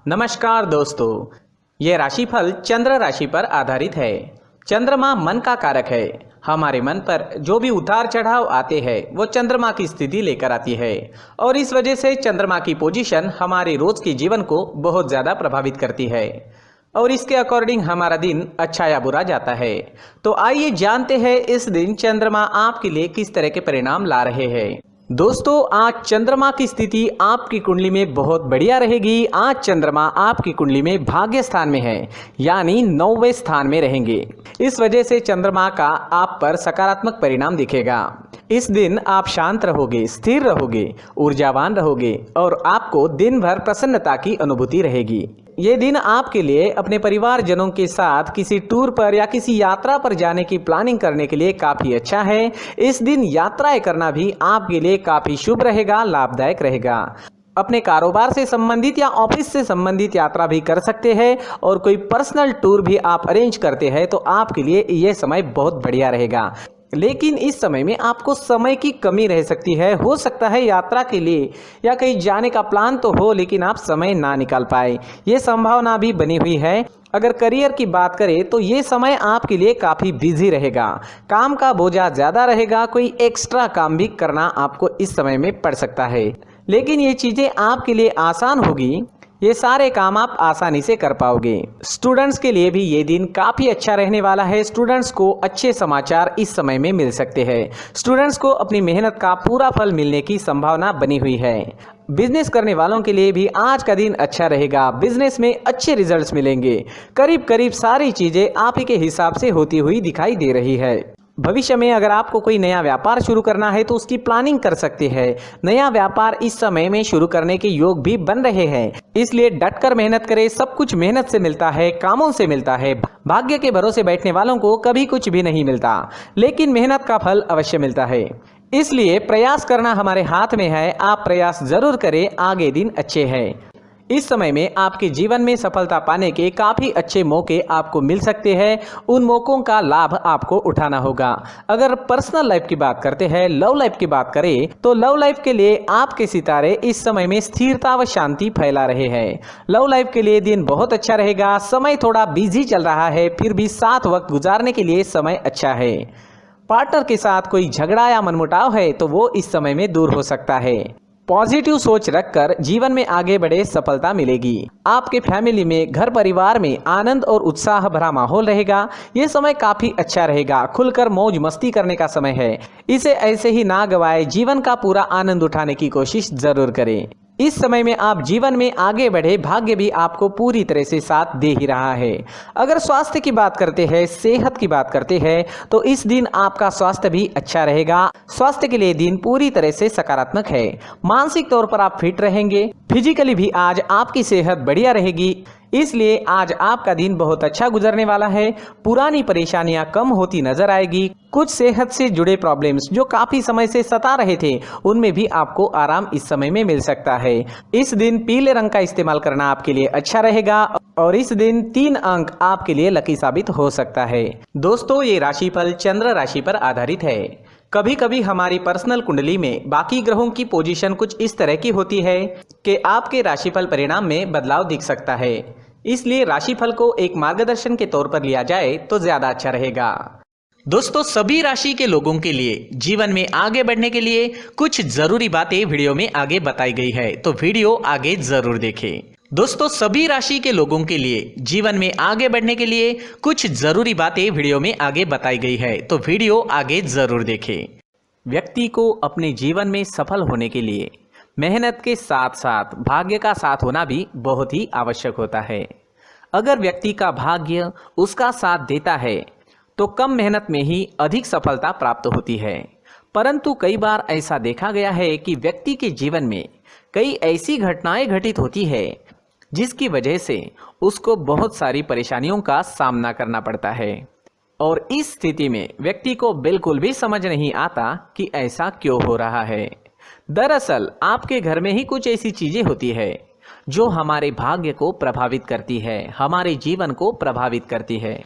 नमस्कार दोस्तों, ये राशिफल चंद्र राशि पर आधारित है। चंद्रमा मन का कारक है। हमारे मन पर जो भी उतार चढ़ाव आते हैं वो चंद्रमा की स्थिति लेकर आती है और इस वजह से चंद्रमा की पोजीशन हमारे रोज के जीवन को बहुत ज़्यादा प्रभावित करती है और इसके अकॉर्डिंग हमारा दिन अच्छा या बुरा जाता है। तो आइए जानते हैं इस दिन चंद्रमा आपके लिए किस तरह के परिणाम ला रहे हैं। दोस्तों, आज चंद्रमा की स्थिति आपकी कुंडली में बहुत बढ़िया रहेगी। आज चंद्रमा आपकी कुंडली में भाग्य स्थान में है, यानी 9वें स्थान में रहेंगे। इस वजह से चंद्रमा का आप पर सकारात्मक परिणाम दिखेगा। इस दिन आप शांत रहोगे, स्थिर रहोगे, ऊर्जावान रहोगे और आपको दिन भर प्रसन्नता की अनुभूति रहेगी। ये दिन आपके लिए अपने परिवारजनों के साथ किसी टूर पर या किसी यात्रा पर जाने की प्लानिंग करने के लिए काफ़ी अच्छा है। इस दिन यात्राएं करना भी आपके लिए काफ़ी शुभ रहेगा, लाभदायक रहेगा। अपने कारोबार से संबंधित या ऑफिस से संबंधित यात्रा भी कर सकते हैं और कोई पर्सनल टूर भी आप अरेंज करते हैं तो आपके लिए ये समय बहुत बढ़िया रहेगा। लेकिन इस समय में आपको समय की कमी रह सकती है। हो सकता है यात्रा के लिए या कहीं जाने का प्लान तो हो लेकिन आप समय ना निकाल पाए, ये संभावना भी बनी हुई है। अगर करियर की बात करें तो ये समय आपके लिए काफ़ी बिजी रहेगा, काम का बोझा ज़्यादा रहेगा, कोई एक्स्ट्रा काम भी करना आपको इस समय में पड़ सकता है। लेकिन ये चीज़ें आपके लिए आसान होगी, ये सारे काम आप आसानी से कर पाओगे। स्टूडेंट्स के लिए भी ये दिन काफ़ी अच्छा रहने वाला है। स्टूडेंट्स को अच्छे समाचार इस समय में मिल सकते हैं। स्टूडेंट्स को अपनी मेहनत का पूरा फल मिलने की संभावना बनी हुई है। बिजनेस करने वालों के लिए भी आज का दिन अच्छा रहेगा। बिजनेस में अच्छे रिजल्ट्स मिलेंगे। करीब करीब सारी चीज़ें आप ही के हिसाब से होती हुई दिखाई दे रही है। भविष्य में अगर आपको कोई नया व्यापार शुरू करना है तो उसकी प्लानिंग कर सकते हैं। नया व्यापार इस समय में शुरू करने के योग भी बन रहे हैं, इसलिए डटकर मेहनत करें। सब कुछ मेहनत से मिलता है, कामों से मिलता है। भाग्य के भरोसे बैठने वालों को कभी कुछ भी नहीं मिलता, लेकिन मेहनत का फल अवश्य मिलता है। इसलिए प्रयास करना हमारे हाथ में है। आप प्रयास जरूर करें, आगे दिन अच्छे हैं। इस समय में आपके जीवन में सफलता पाने के काफ़ी अच्छे मौके आपको मिल सकते हैं। उन मौक़ों का लाभ आपको उठाना होगा। अगर पर्सनल लाइफ की बात करते हैं, लव लाइफ की बात करें तो लव लाइफ के लिए आपके सितारे इस समय में स्थिरता व शांति फैला रहे हैं। लव लाइफ के लिए दिन बहुत अच्छा रहेगा। समय थोड़ा बिजी चल रहा है, फिर भी साथ वक्त गुजारने के लिए समय अच्छा है। पार्टनर के साथ कोई झगड़ा या मनमुटाव है तो वो इस समय में दूर हो सकता है। पॉजिटिव सोच रखकर जीवन में आगे बढ़े, सफलता मिलेगी। आपके फैमिली में, घर परिवार में आनंद और उत्साह भरा माहौल रहेगा। ये समय काफ़ी अच्छा रहेगा। खुलकर मौज मस्ती करने का समय है। इसे ऐसे ही ना गवाएं, जीवन का पूरा आनंद उठाने की कोशिश जरूर करें। इस समय में आप जीवन में आगे बढ़े, भाग्य भी आपको पूरी तरह से साथ दे ही रहा है। अगर स्वास्थ्य की बात करते हैं, सेहत की बात करते हैं तो इस दिन आपका स्वास्थ्य भी अच्छा रहेगा। स्वास्थ्य के लिए दिन पूरी तरह से सकारात्मक है। मानसिक तौर पर आप फिट रहेंगे। फिजिकली भी आज आपकी सेहत बढ़िया रहेगी, इसलिए आज आपका दिन बहुत अच्छा गुजरने वाला है। पुरानी परेशानियां कम होती नजर आएगी। कुछ सेहत से जुड़े प्रॉब्लम्स जो काफी समय से सता रहे थे उनमें भी आपको आराम इस समय में मिल सकता है। इस दिन पीले रंग का इस्तेमाल करना आपके लिए अच्छा रहेगा और इस दिन 3 अंक आपके लिए लकी साबित हो सकता है। दोस्तों, ये राशिफल चंद्र राशि पर आधारित है। कभी कभी हमारी पर्सनल कुंडली में बाकी ग्रहों की पोजीशन कुछ इस तरह की होती है कि आपके राशिफल परिणाम में बदलाव दिख सकता है। इसलिए राशिफल को एक मार्गदर्शन के तौर पर लिया जाए तो ज्यादा अच्छा रहेगा। दोस्तों, सभी राशि के लोगों के लिए जीवन में आगे बढ़ने के लिए कुछ जरूरी बातें वीडियो में आगे बताई गई है, तो वीडियो आगे जरूर देखें। दोस्तों, सभी राशि के लोगों के लिए जीवन में आगे बढ़ने के लिए कुछ जरूरी बातें वीडियो में आगे बताई गई है, तो वीडियो आगे जरूर देखें। व्यक्ति को अपने जीवन में सफल होने के लिए मेहनत के साथ साथ भाग्य का साथ होना भी बहुत ही आवश्यक होता है। अगर व्यक्ति का भाग्य उसका साथ देता है तो कम मेहनत में ही अधिक सफलता प्राप्त होती है। परंतु कई बार ऐसा देखा गया है कि व्यक्ति के जीवन में कई ऐसी घटनाएं घटित होती है जिसकी वजह से उसको बहुत सारी परेशानियों का सामना करना पड़ता है और इस स्थिति में व्यक्ति को बिल्कुल भी समझ नहीं आता कि ऐसा क्यों हो रहा है। दरअसल आपके घर में ही कुछ ऐसी चीजें होती है जो हमारे भाग्य को प्रभावित करती है, हमारे जीवन को प्रभावित करती है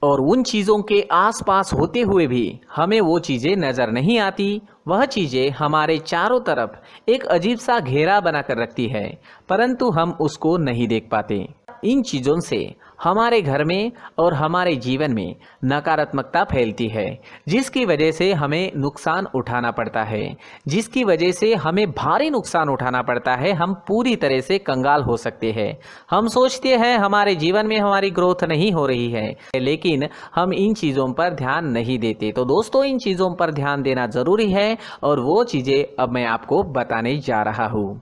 और उन चीज़ों के आसपास होते हुए भी हमें वो चीज़ें नज़र नहीं आती, वह चीज़ें हमारे चारों तरफ एक अजीब सा घेरा बनाकर रखती है, परंतु हम उसको नहीं देख पाते। इन चीज़ों से हमारे घर में और हमारे जीवन में नकारात्मकता फैलती है, जिसकी वजह से हमें नुकसान उठाना पड़ता है, जिसकी वजह से हमें भारी नुकसान उठाना पड़ता है। हम पूरी तरह से कंगाल हो सकते हैं। हम सोचते हैं हमारे जीवन में हमारी ग्रोथ नहीं हो रही है, लेकिन हम इन चीज़ों पर ध्यान नहीं देते। तो दोस्तों, इन चीज़ों पर ध्यान देना ज़रूरी है और वो चीज़ें अब मैं आपको बताने जा रहा हूँ।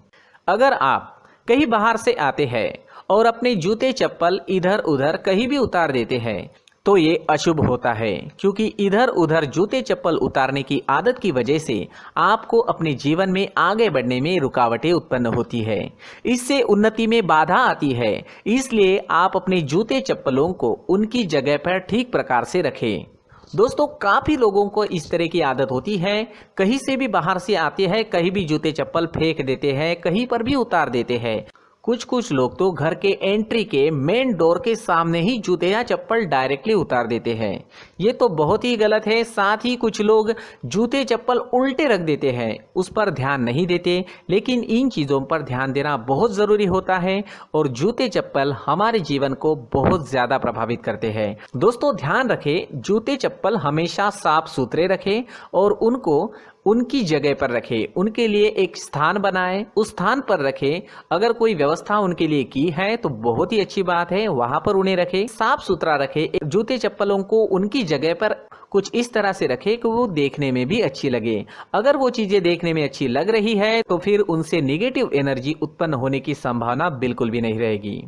अगर आप कहीं बाहर से आते हैं और अपने जूते चप्पल इधर उधर कहीं भी उतार देते हैं तो ये अशुभ होता है, क्योंकि इधर उधर जूते चप्पल उतारने की आदत की वजह से आपको अपने जीवन में आगे बढ़ने में रुकावटें उत्पन्न होती है। इससे उन्नति में बाधा आती है। इसलिए आप अपने जूते चप्पलों को उनकी जगह पर ठीक प्रकार से रखें। दोस्तों, काफ़ी लोगों को इस तरह की आदत होती है, कहीं से भी बाहर से आते हैं, कहीं भी जूते चप्पल फेंक देते हैं, कहीं पर भी उतार देते हैं। कुछ लोग तो घर के एंट्री के मेन डोर के सामने ही जूते या चप्पल डायरेक्टली उतार देते हैं। ये तो बहुत ही गलत है। साथ ही कुछ लोग जूते चप्पल उल्टे रख देते हैं, उस पर ध्यान नहीं देते। लेकिन इन चीज़ों पर ध्यान देना बहुत ज़रूरी होता है और जूते चप्पल हमारे जीवन को बहुत ज़्यादा प्रभावित करते हैं। दोस्तों, ध्यान रखें, जूते चप्पल हमेशा साफ सुथरे रखें और उनको उनकी जगह पर रखें। उनके लिए एक स्थान बनाएं, उस स्थान पर रखें। अगर कोई व्यवस्था उनके लिए की है तो बहुत ही अच्छी बात है, वहां पर उन्हें रखें, साफ सुथरा रखें। जूते चप्पलों को उनकी जगह पर कुछ इस तरह से रखें कि वो देखने में भी अच्छी लगे। अगर वो चीजें देखने में अच्छी लग रही है तो फिर उनसे नेगेटिव एनर्जी उत्पन्न होने की संभावना बिल्कुल भी नहीं रहेगी।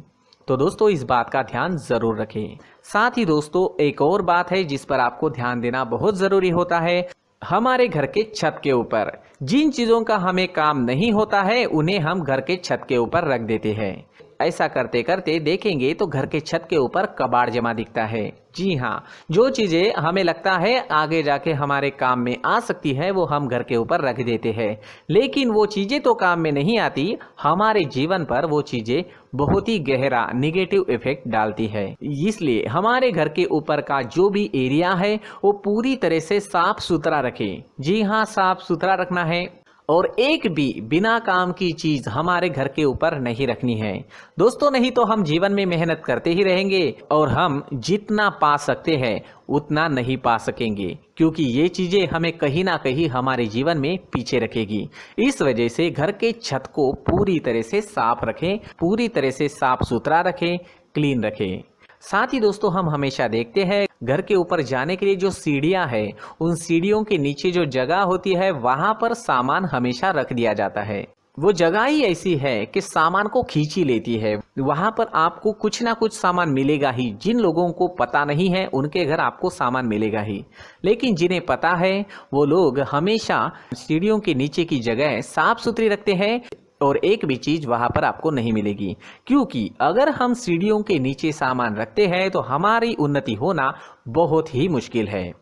तो दोस्तों, इस बात का ध्यान जरूर रखें। साथ ही दोस्तों, एक और बात है जिस पर आपको ध्यान देना बहुत जरूरी होता है। हमारे घर के छत के ऊपर जिन चीज़ों का हमें काम नहीं होता है उन्हें हम घर के छत के ऊपर रख देते हैं। ऐसा करते करते देखेंगे तो घर के छत के ऊपर कबाड़ जमा दिखता है। जी हाँ, जो चीज़ें हमें लगता है आगे जाके हमारे काम में आ सकती है वो हम घर के ऊपर रख देते हैं, लेकिन वो चीज़ें तो काम में नहीं आती। हमारे जीवन पर वो चीज़ें बहुत ही गहरा नेगेटिव इफेक्ट डालती है। इसलिए हमारे घर के ऊपर का जो भी एरिया है वो पूरी तरह से साफ सुथरा रखें। जी हाँ, साफ सुथरा रखना है और एक भी बिना काम की चीज हमारे घर के ऊपर नहीं रखनी है। दोस्तों, नहीं तो हम जीवन में मेहनत करते ही रहेंगे और हम जितना पा सकते हैं उतना नहीं पा सकेंगे, क्योंकि ये चीजें हमें कहीं ना कहीं हमारे जीवन में पीछे रखेगी। इस वजह से घर के छत को पूरी तरह से साफ रखें, पूरी तरह से साफ सुथरा रखें, क्लीन रखें। साथ ही दोस्तों, हम हमेशा देखते हैं घर के ऊपर जाने के लिए जो सीढ़ियां है, उन सीढ़ियों के नीचे जो जगह होती है वहां पर सामान हमेशा रख दिया जाता है। वो जगह ही ऐसी है कि सामान को खींची लेती है। वहां पर आपको कुछ ना कुछ सामान मिलेगा ही। जिन लोगों को पता नहीं है उनके घर आपको सामान मिलेगा ही, लेकिन जिन्हें पता है वो लोग हमेशा सीढ़ियों के नीचे की जगह साफ सुथरी रखते हैं और एक भी चीज वहां पर आपको नहीं मिलेगी। क्योंकि अगर हम सीढ़ियों के नीचे सामान रखते हैं तो हमारी उन्नति होना बहुत ही मुश्किल है।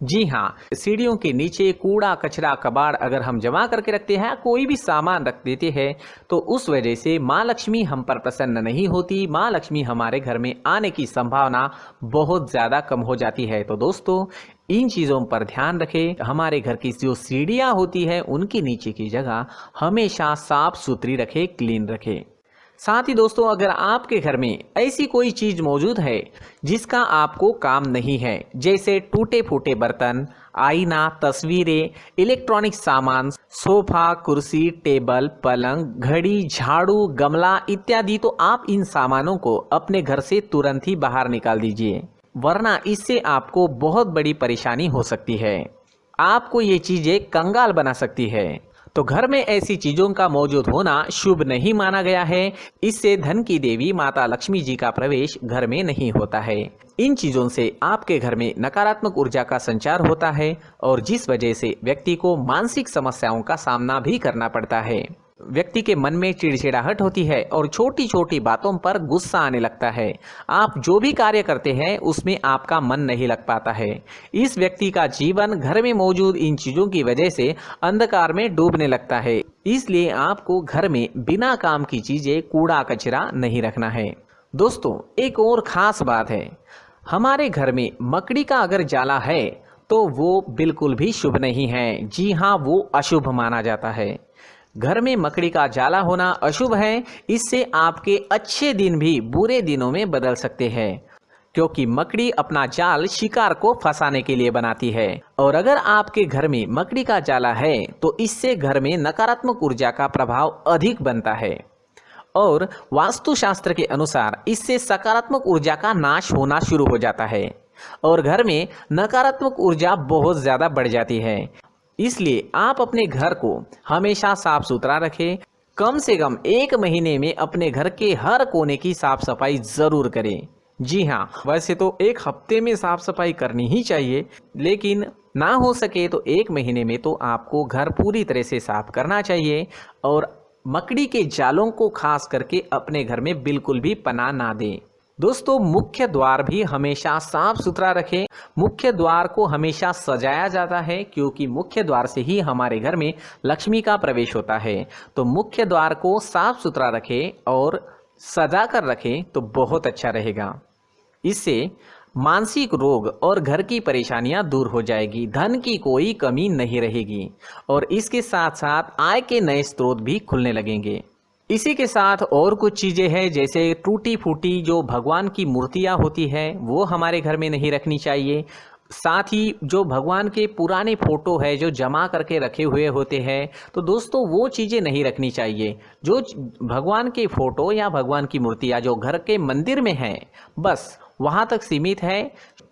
जी हाँ, सीढ़ियों के नीचे कूड़ा कचरा कबाड़ अगर हम जमा करके रखते हैं, कोई भी सामान रख देते हैं, तो उस वजह से माँ लक्ष्मी हम पर प्रसन्न नहीं होती। माँ लक्ष्मी हमारे घर में आने की संभावना बहुत ज़्यादा कम हो जाती है। तो दोस्तों, इन चीज़ों पर ध्यान रखें। हमारे घर की जो सीढ़ियाँ होती है उनके नीचे की जगह हमेशा साफ सुथरी रखें, क्लीन रखें। साथ ही दोस्तों, अगर आपके घर में ऐसी कोई चीज मौजूद है जिसका आपको काम नहीं है, जैसे टूटे फूटे बर्तन, आईना, तस्वीरें, इलेक्ट्रॉनिक सामान, सोफा, कुर्सी, टेबल, पलंग, घड़ी, झाड़ू, गमला इत्यादि, तो आप इन सामानों को अपने घर से तुरंत ही बाहर निकाल दीजिए, वरना इससे आपको बहुत बड़ी परेशानी हो सकती है। आपको ये चीजें कंगाल बना सकती है। तो घर में ऐसी चीजों का मौजूद होना शुभ नहीं माना गया है। इससे धन की देवी माता लक्ष्मी जी का प्रवेश घर में नहीं होता है। इन चीजों से आपके घर में नकारात्मक ऊर्जा का संचार होता है और जिस वजह से व्यक्ति को मानसिक समस्याओं का सामना भी करना पड़ता है। व्यक्ति के मन में चिड़चिड़ाहट होती है और छोटी छोटी बातों पर गुस्सा आने लगता है। आप जो भी कार्य करते हैं उसमें आपका मन नहीं लग पाता है। इस व्यक्ति का जीवन घर में मौजूद इन चीजों की वजह से अंधकार में डूबने लगता है। इसलिए आपको घर में बिना काम की चीजें, कूड़ा कचरा नहीं रखना है। दोस्तों, एक और खास बात है, हमारे घर में मकड़ी का अगर जाला है तो वो बिल्कुल भी शुभ नहीं है। जी हाँ, वो अशुभ माना जाता है। घर में मकड़ी का जाला होना अशुभ है। इससे आपके अच्छे दिन भी बुरे दिनों में बदल सकते हैं, क्योंकि मकड़ी अपना जाल शिकार को फंसाने के लिए बनाती है। और अगर आपके घर में मकड़ी का जाला है तो इससे घर में नकारात्मक ऊर्जा का प्रभाव अधिक बनता है और वास्तुशास्त्र के अनुसार इससे सकारात्मक ऊर्जा का नाश होना शुरू हो जाता है और घर में नकारात्मक ऊर्जा बहुत ज़्यादा बढ़ जाती है। इसलिए आप अपने घर को हमेशा साफ सुथरा रखें। कम से कम 1 महीने में अपने घर के हर कोने की साफ सफाई ज़रूर करें। जी हाँ, वैसे तो 1 हफ्ते में साफ सफाई करनी ही चाहिए, लेकिन ना हो सके तो 1 महीने में तो आपको घर पूरी तरह से साफ करना चाहिए और मकड़ी के जालों को खास करके अपने घर में बिल्कुल भी पनाह ना दें। दोस्तों, मुख्य द्वार भी हमेशा साफ सुथरा रखें। मुख्य द्वार को हमेशा सजाया जाता है, क्योंकि मुख्य द्वार से ही हमारे घर में लक्ष्मी का प्रवेश होता है। तो मुख्य द्वार को साफ सुथरा रखें और सजा कर रखें तो बहुत अच्छा रहेगा। इससे मानसिक रोग और घर की परेशानियां दूर हो जाएगी, धन की कोई कमी नहीं रहेगी और इसके साथ साथ आय के नए स्रोत भी खुलने लगेंगे। इसी के साथ और कुछ चीज़ें हैं, जैसे टूटी फूटी जो भगवान की मूर्तियां होती है वो हमारे घर में नहीं रखनी चाहिए। साथ ही जो भगवान के पुराने फोटो है जो जमा करके रखे हुए होते हैं, तो दोस्तों वो चीज़ें नहीं रखनी चाहिए। जो भगवान के फोटो या भगवान की मूर्तियाँ जो घर के मंदिर में हैं, बस वहाँ तक सीमित है।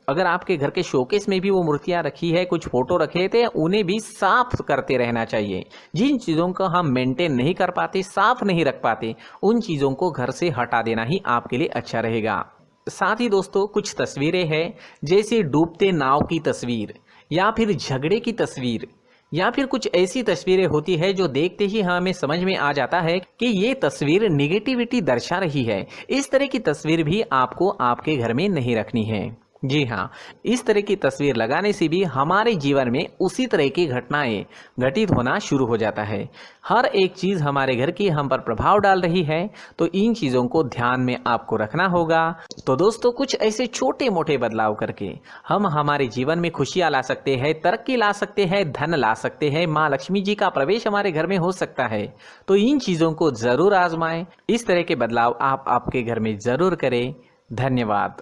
अगर आपके घर के शोकेस में भी वो मूर्तियाँ रखी है, कुछ फोटो रखे थे, उन्हें भी साफ करते रहना चाहिए। जिन चीज़ों को हम मेंटेन नहीं कर पाते, साफ नहीं रख पाते, उन चीज़ों को घर से हटा देना ही आपके लिए अच्छा रहेगा। साथ ही दोस्तों, कुछ तस्वीरें हैं, जैसे डूबते नाव की तस्वीर या फिर झगड़े की तस्वीर या फिर कुछ ऐसी तस्वीरें होती है जो देखते ही हमें समझ में आ जाता है कि ये तस्वीर निगेटिविटी दर्शा रही है। इस तरह की तस्वीर भी आपको आपके घर में नहीं रखनी है। जी हाँ, इस तरह की तस्वीर लगाने से भी हमारे जीवन में उसी तरह की घटनाएं घटित होना शुरू हो जाता है। हर एक चीज़ हमारे घर की हम पर प्रभाव डाल रही है, तो इन चीज़ों को ध्यान में आपको रखना होगा। तो दोस्तों, कुछ ऐसे छोटे मोटे बदलाव करके हम हमारे जीवन में खुशियाँ ला सकते हैं, तरक्की ला सकते हैं, धन ला सकते हैं, माँ लक्ष्मी जी का प्रवेश हमारे घर में हो सकता है। तो इन चीज़ों को ज़रूर आजमाएं। इस तरह के बदलाव आप आपके घर में ज़रूर करें। धन्यवाद।